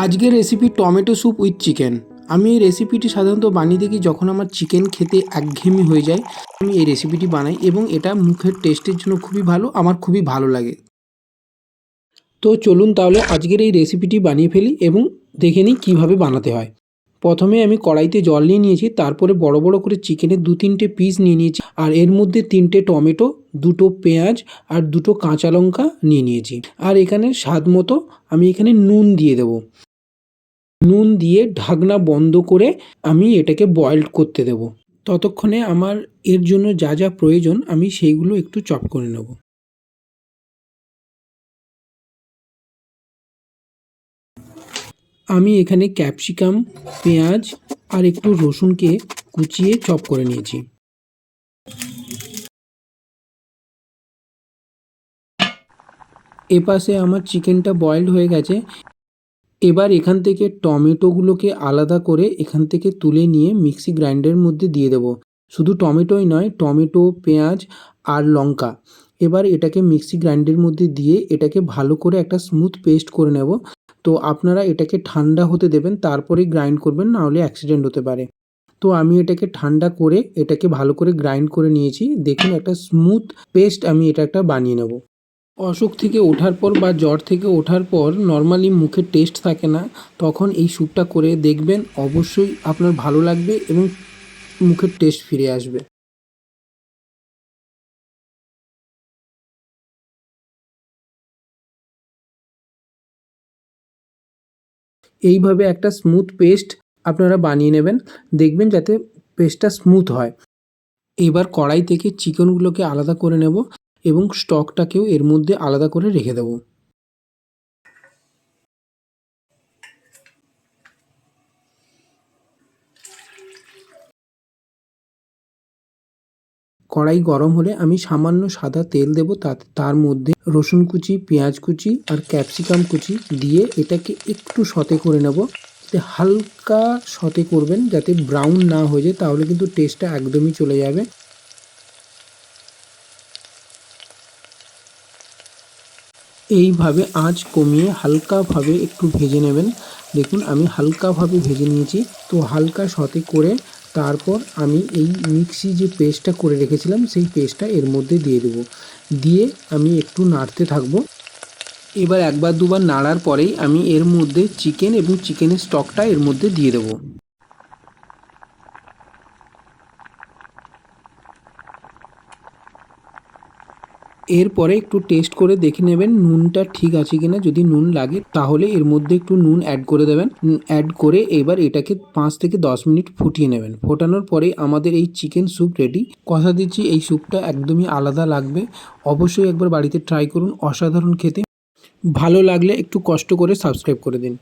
আজকের recipe tomato soup with chicken. আমি এই রেসিপিটি সাধারণত বানিয়ে থাকি যখন আমার চিকেন খেতে একঘেয়েমি হয়ে যায়। আমি এই রেসিপিটি বানাই এবং এটা মুখের টেস্টের জন্য খুবই ভালো, আমার খুবই ভালো লাগে। তো চলুন তাহলে আজকের এই রেসিপিটি বানিয়ে ফেলি এবং দেখে নিই কীভাবে বানাতে হয়। প্রথমে আমি কড়াইতে জল নিয়ে নিয়েছি, তারপরে বড় বড় করে চিকেনের 2-3টে পিস নিয়ে নিয়েছি, আর এর মধ্যে 3টে টমেটো, 2টো পেঁয়াজ আর 2টো কাঁচা লঙ্কা নিয়ে নিয়েছি। আর এখানে স্বাদ মতো আমি এখানে নুন দিয়ে দেবো। নুন দিয়ে ঢাকনা বন্ধ করে আমি এটাকে বয়েলড করতে দেব। ততক্ষণে আমার এর জন্য যা যা প্রয়োজন আমি সেইগুলো একটু চপ করে নেব। আমি এখানে ক্যাপসিকাম, পেঁয়াজ আর একটু রসুনকে কুচিয়ে চপ করে নিয়েছি। এপাশে আমার চিকেনটা বয়েলড হয়ে গেছে। এবার এখান থেকে টমেটোগুলোকে আলাদা করে এখান থেকে তুলে নিয়ে মিক্সি গ্রাইন্ডারের মধ্যে দিয়ে দেবো। শুধু টমেটোই নয়, টমেটো, পেঁয়াজ আর লঙ্কা। এবার এটাকে মিক্সি গ্রাইন্ডারের মধ্যে দিয়ে এটাকে ভালো করে একটা স্মুথ পেস্ট করে নেব। তো আপনারা এটাকে ঠান্ডা হতে দেবেন, তারপরে গ্রাইন্ড করবেন, না হলে অ্যাক্সিডেন্ট হতে পারে। তো আমি এটাকে ঠান্ডা করে এটাকে ভালো করে গ্রাইন্ড করে নিয়েছি। দেখুন একটা স্মুথ পেস্ট আমি এটা একটা বানিয়ে নেব। অসুখ থেকে ওঠার পর বা জ্বর থেকে ওঠার পর নর্মালি মুখের টেস্ট থাকে না, তখন এই স্যুপটা করে দেখবেন, অবশ্যই আপনার ভালো লাগবে এবং মুখের টেস্ট ফিরে আসবে। এইভাবে একটা স্মুথ পেস্ট আপনারা বানিয়ে নেবেন, দেখবেন যাতে পেস্টটা স্মুথ হয়। এবার কড়াই থেকে চিকেনগুলোকে আলাদা করে নেব এবং স্টকটাকেও এর মধ্যে আলাদা করে রেখে দেবো। কড়াই গরম হলে আমি সামান্য সাদা তেল দেবো, তার মধ্যে রসুন কুচি, পেঁয়াজ কুচি আর ক্যাপসিকাম কুচি দিয়ে এটাকে একটু সতে করে নেব। হালকা সতে করবেন যাতে ব্রাউন না হয়ে যায়, তাহলে কিন্তু টেস্টটা একদমই চলে যাবে। এইভাবে আঁচ কমিয়ে হালকাভাবে একটু ভেজে নেবেন। দেখুন আমি হালকাভাবে ভেজে নিয়েছি। তো হালকা সতে করে তারপর আমি এই মিক্সি যে পেস্টটা করে রেখেছিলাম সেই পেস্টটা এর মধ্যে দিয়ে দেবো। দিয়ে আমি একটু নাড়তে থাকবো। এবার একবার দুবার নাড়ার পরেই আমি এর মধ্যে চিকেন এবং চিকেনের স্টকটা এর মধ্যে দিয়ে দেবো। এরপরে একটু টেস্ট করে দেখে নেবেন নুনটা ঠিক আছে কিনা। যদি নুন লাগে তাহলে এর মধ্যে একটু নুন অ্যাড করে দেবেন। অ্যাড করে এবার এটাকে 5 থেকে 10 মিনিট ফুটিয়ে নেবেন। ফোটানোর পরে আমাদের এই চিকেন স্যুপ রেডি। কথা দিচ্ছি এই স্যুপটা একদমই আলাদা লাগবে। অবশ্যই একবার বাড়িতে ট্রাই করুন, অসাধারণ খেতে। ভালো লাগলে একটু কষ্ট করে সাবস্ক্রাইব করে দিন।